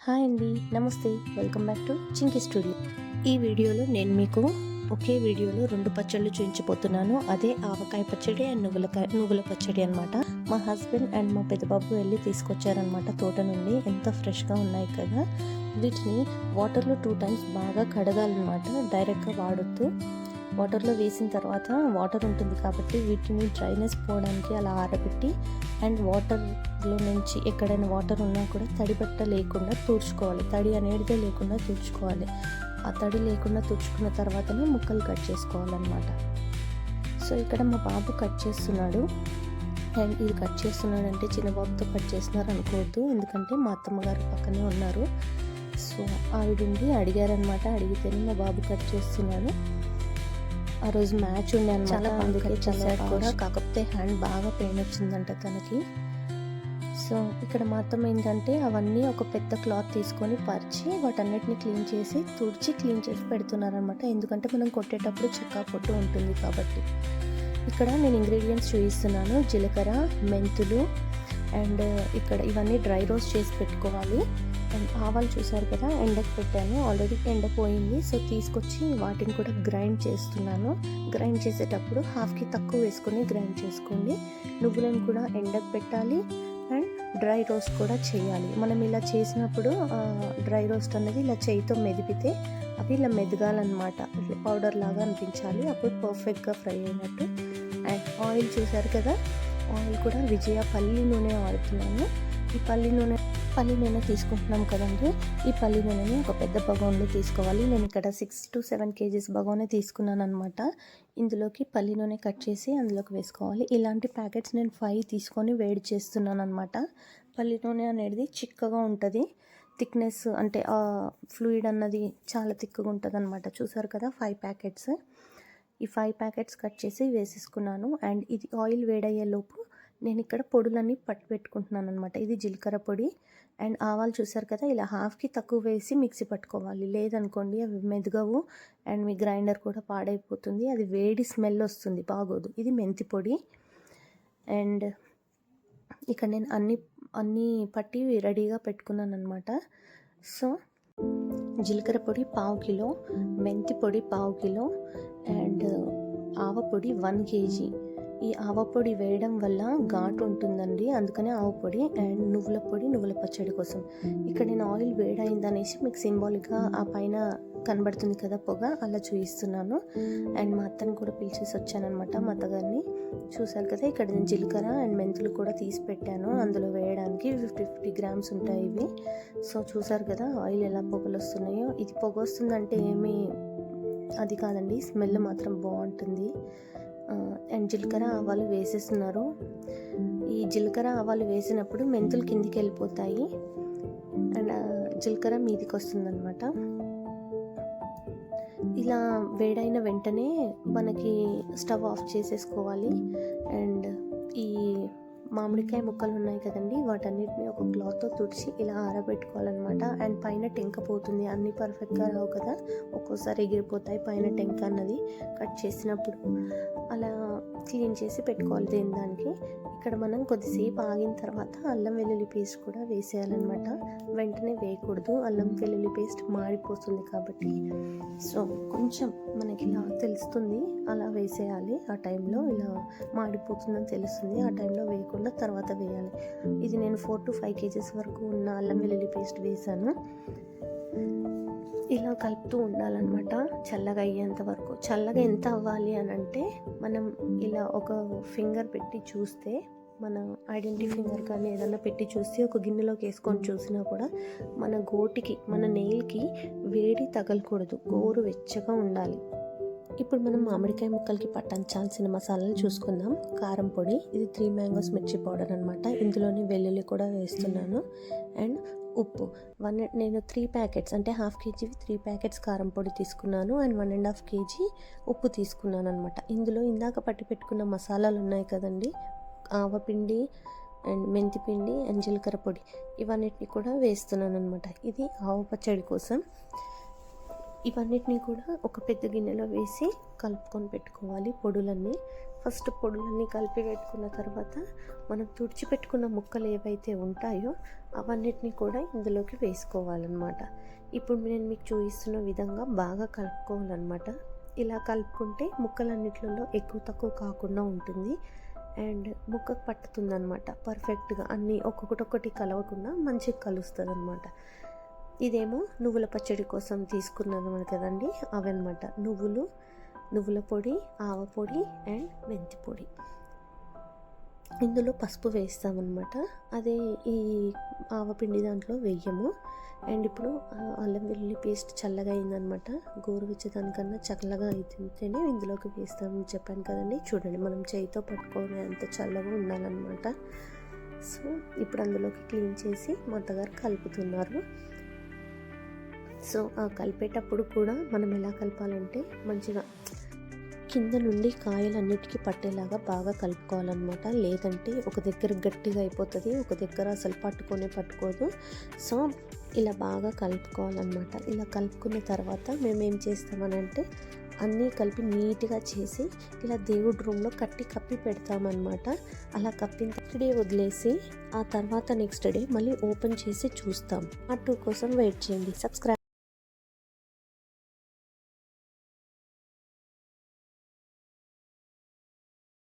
Hi అండి, నమస్తే. Welcome back to Chinki studio. ఈ వీడియోలో నేను మీకు ఒకే వీడియోలో 2 పచ్చళ్ళు చూపించబోతున్నాను. అదే ఆవకాయ పచ్చడి అండ్ నువ్వుల పచ్చడి అనమాట. మా హస్బెండ్ అండ్ మా పెద్దబాబు వెళ్ళి తీసుకొచ్చారనమాట తోట నుండి. ఎంత ఫ్రెష్గా ఉన్నాయి కదా. వీటిని వాటర్లో 2 times బాగా కడగాలన్నమాట. డైరెక్ట్గా వాడొద్దు. వాటర్లో వేసిన తర్వాత వాటర్ ఉంటుంది కాబట్టి వీటిని డ్రైనెస్ పోవడానికి అలా ఆరబెట్టి అండ్ వాటర్లో నుంచి ఎక్కడైనా వాటర్ ఉన్నా కూడా తడి బట్ట లేకుండా తుడుచుకోవాలి. తడి అనేదే లేకుండా తుడుచుకోవాలి. ఆ తడి లేకుండా తుడుచుకున్న తర్వాతనే ముక్కలు కట్ చేసుకోవాలన్నమాట. సో ఇక్కడ మా బాబు కట్ చేస్తున్నాడు. అండ్ ఇది కట్ చేస్తున్నాడంటే చిన్న బాబుతో కట్ చేస్తున్నారు అనుకోవద్దు, ఎందుకంటే మా అత్తమ్మగారు పక్కనే ఉన్నారు. సో ఆవిడుండి అడిగారనమాట. అడిగితేనే మా బాబు కట్ చేస్తున్నాడు. ఆ రోజు మ్యాచ్ ఉండే అనమాట, అందుకే చేశాడు కూడా. కాకపోతే హ్యాండ్ బాగా పెయిన్ వచ్చిందంట తనకి. సో ఇక్కడ మాత్రం ఏంటంటే అవన్నీ ఒక పెద్ద క్లాత్ తీసుకొని పరిచి వాటన్నిటిని క్లీన్ చేసి పెడుతున్నారనమాట. ఎందుకంటే మనం కొట్టేటప్పుడు చెక్క పొట్టు ఉంటుంది కాబట్టి. ఇక్కడ నేను ఇంగ్రీడియంట్స్ చూపిస్తున్నాను. జీలకర్ర, మెంతులు అండ్ ఇక్కడ ఇవన్నీ డ్రై రోస్ట్ చేసి పెట్టుకోవాలి. అండ్ ఆవాలు చూసారు కదా, ఎండకు పెట్టాను. ఆల్రెడీ ఎండపోయింది. సో తీసుకొచ్చి వాటిని కూడా గ్రైండ్ చేస్తున్నాను. గ్రైండ్ చేసేటప్పుడు హాఫ్కి తక్కువ వేసుకొని గ్రైండ్ చేసుకోండి. నువ్వులను కూడా ఎండకు పెట్టాలి అండ్ డ్రై రోస్ట్ కూడా చేయాలి. మనం ఇలా చేసినప్పుడు డ్రై రోస్ట్ అనేది ఇలా చేయితో మెదిపితే అవి ఇలా మెదగాలన్నమాట. పౌడర్ లాగా అనిపించాలి. అప్పుడు పర్ఫెక్ట్గా ఫ్రై అయినట్టు. అండ్ ఆయిల్ చూసారు కదా, ఆయిల్ కూడా విజయ పల్లి నూనె వాడుతున్నాను. ఈ పల్లి నూనె తీసుకుంటున్నాం కదండి. ఈ పల్లి నూనెని ఒక పెద్ద బగోన్లో తీసుకోవాలి. నేను ఇక్కడ 6 to 7 kgs బగోనే తీసుకున్నాను అనమాట. ఇందులోకి పల్లి నూనె కట్ చేసి అందులోకి వేసుకోవాలి. ఇలాంటి ప్యాకెట్స్ నేను 5 తీసుకొని వేడి చేస్తున్నాను అనమాట. పల్లి నూనె అనేది చిక్కగా ఉంటుంది. థిక్నెస్ అంటే ఫ్లూయిడ్ అన్నది చాలా థిక్గా ఉంటుంది అనమాట. చూసారు కదా, 5 ప్యాకెట్స్. ఈ 5 ప్యాకెట్స్ కట్ చేసి వేసేసుకున్నాను. అండ్ ఇది ఆయిల్ వేడయ్యేలోపు నేను ఇక్కడ పొడులన్నీ పట్టు పెట్టుకుంటున్నాను అనమాట. ఇది జీలకర్ర పొడి అండ్ ఆవాలు చూసారు కదా, ఇలా హాఫ్కి తక్కువ వేసి మిక్సీ పట్టుకోవాలి. లేదనుకోండి అవి మెదగవు అండ్ మీ గ్రైండర్ కూడా పాడైపోతుంది. అది వేడి స్మెల్ వస్తుంది, బాగోదు. ఇది మెంతి పొడి. అండ్ ఇక్కడ నేను అన్నీ పట్టి రెడీగా పెట్టుకున్నాను అనమాట. సో జీలకర్ర పొడి 1/2 కిలో, మెంతి పొడి 1/2 కిలో అండ్ ఆవ పొడి 1 kg. ఈ ఆవ పొడి వేయడం వల్ల ఘాటు ఉంటుందండి, అందుకనే ఆవ పొడి. అండ్ నువ్వుల పచ్చడి కోసం ఇక్కడ నేను ఆయిల్ వేడైందనేసి మీకు సింబాలిక్గా ఆ పైన కనబడుతుంది కదా పొగ, అలా చూపిస్తున్నాను. అండ్ మా అత్తని కూడా పిలిచేసి వచ్చానమాట, మా అత్తగారిని. చూసారు కదా, ఇక్కడ నేను జీలకర్ర అండ్ మెంతులు కూడా తీసి పెట్టాను అందులో వేయడానికి. 50 grams ఉంటాయి ఇవి. సో చూసారు కదా ఆయిల్ ఎలా పొగలు వస్తున్నాయో. ఇది పొగ వస్తుందంటే ఏమీ అది కాదండి, స్మెల్ మాత్రం బాగుంటుంది. అండ్ జీలకర్ర ఆవాలు వేసేస్తున్నారు. ఈ జీలకర్ర ఆవాలు వేసినప్పుడు మెంతులు కిందికి వెళ్ళిపోతాయి అండ్ జీలకర్ర మీదికి వస్తుందన్నమాట. ఇలా వేడైన వెంటనే మనకి స్టవ్ ఆఫ్ చేసేసుకోవాలి. అండ్ ఈ మామిడికాయ ముక్కలు ఉన్నాయి కదండి, వాటన్నిటిని ఒక క్లాత్తో తుడిచి ఇలా ఆరబెట్టుకోవాలన్నమాట. అండ్ పైన టెంక పోతుంది, అన్నీ పర్ఫెక్ట్గా రావు కదా, ఒక్కోసారి ఎగిరిపోతాయి పైన టెంక అన్నది. కట్ చేసినప్పుడు అలా క్లీన్ చేసి పెట్టుకోవాలి దానికి. ఇక్కడ మనం కొద్దిసేపు ఆగిన తర్వాత అల్లం వెల్లుల్లి పేస్ట్ కూడా వేసేయాలన్నమాట. వెంటనే వేయకూడదు, అల్లం వెల్లుల్లి పేస్ట్ మాడిపోతుంది కాబట్టి. సో కొంచెం మనకి ఇలా తెలుస్తుంది, అలా వేసేయాలి. ఆ టైంలో ఇలా మాడిపోతుందని తెలుస్తుంది, ఆ టైంలో వేయకుండా తర్వాత వేయాలి. ఇది నేను 4 to 5 kgs వరకు ఉన్న అల్లం వెల్లుల్లి పేస్ట్ వేసాను. ఇలా కలుపుతూ ఉండాలన్నమాట చల్లగా అయ్యేంత వరకు. చల్లగా ఎంత అవ్వాలి అని అంటే, మనం ఇలా ఒక ఫింగర్ పెట్టి చూస్తే, మన ఐడెంటిటీ ఫింగర్ కానీ ఏదైనా పెట్టి చూస్తే, ఒక గిన్నెలోకి వేసుకొని చూసినా కూడా మన గోటికి, మన నెయిల్కి వేడి తగలకూడదు, గోరు వెచ్చగా ఉండాలి. ఇప్పుడు మనం మామిడికాయ ముక్కలకి పట్టించాల్సిన మసాలాలు చూసుకుందాం. కారం పొడి, ఇది 3 mangoes మిర్చి పౌడర్ అనమాట. ఇందులోనే వెల్లుల్లి కూడా వేస్తున్నాను. అండ్ ఉప్పు నేను 3 ప్యాకెట్స్ అంటే 1/2 kg 3 ప్యాకెట్స్ కారం పొడి తీసుకున్నాను. అండ్ 1.5 kg ఉప్పు తీసుకున్నాను అనమాట. ఇందులో ఇందాక పట్టి పెట్టుకున్న మసాలాలు ఉన్నాయి కదండి, ఆవపిండి అండ్ మెంతి పిండి అండ్ జీలకర్ర పొడి, ఇవన్నిటిని కూడా వేస్తున్నాను అనమాట. ఇది ఆవు పచ్చడి కోసం. ఇవన్నిటిని కూడా ఒక పెద్ద గిన్నెలో వేసి కలుపుకొని పెట్టుకోవాలి పొడులన్నీ. ఫస్ట్ పొడులన్నీ కలిపి పెట్టుకున్న తర్వాత మనం తుడిచిపెట్టుకున్న ముక్కలు ఏవైతే ఉంటాయో అవన్నిటిని కూడా ఇందులోకి వేసుకోవాలన్నమాట. ఇప్పుడు నేను మీకు చూపిస్తున్న విధంగా బాగా కలుపుకోవాలన్నమాట. ఇలా కలుపుకుంటే ముక్కలన్నిట్లలో ఎక్కువ తక్కువ కాకుండా ఉంటుంది అండ్ ముక్కకు పట్టుతుందన్నమాట పర్ఫెక్ట్గా. అన్నీ ఒక్కొక్కటి కలవకుండా మంచిగా కలుస్తుంది అనమాట. ఇదేమో నువ్వుల పచ్చడి కోసం తీసుకున్నాను కదండి, అవన్నమాట. నువ్వుల పొడి, ఆవ పొడి అండ్ మెంతి పొడి. ఇందులో పసుపు వేస్తామన్నమాట. అదే ఈ ఆవపిండి దాంట్లో వేయము. అండ్ ఇప్పుడు అల్లం వెల్లుల్లి పేస్ట్ చల్లగా అయిందనమాట. గోరువెచ్చదానికన్నా చల్లగా అయితేనే ఇందులోకి వేస్తామని చెప్పాను కదండి. చూడండి, మనం చేయితో పట్టుకొని అంత చల్లగా ఉండాలన్నమాట. సో ఇప్పుడు అందులోకి క్లీన్ చేసి మా అత్తగారు కలుపుతున్నారు. సో ఆ కలిపేటప్పుడు కూడా మనం ఎలా కలపాలంటే మంచిగా కింద నుండి కాయలన్నిటికీ పట్టేలాగా బాగా కలుపుకోవాలన్నమాట. లేదంటే ఒక దగ్గర గట్టిగా అయిపోతుంది, ఒక దగ్గర అసలు పట్టుకోదు. సో ఇలా బాగా కలుపుకోవాలన్నమాట. ఇలా కలుపుకున్న తర్వాత మేము ఏం చేస్తామనంటే అన్నీ కలిపి నీట్గా చేసి ఇలా దేవుడి రూమ్లో కప్పి పెడతామన్నమాట. అలా కప్పిన డే వదిలేసి ఆ తర్వాత నెక్స్ట్ డే మళ్ళీ ఓపెన్ చేసి చూస్తాం. ఆ 2 కోసం వెయిట్ చేయండి. సబ్స్క్రైబ్.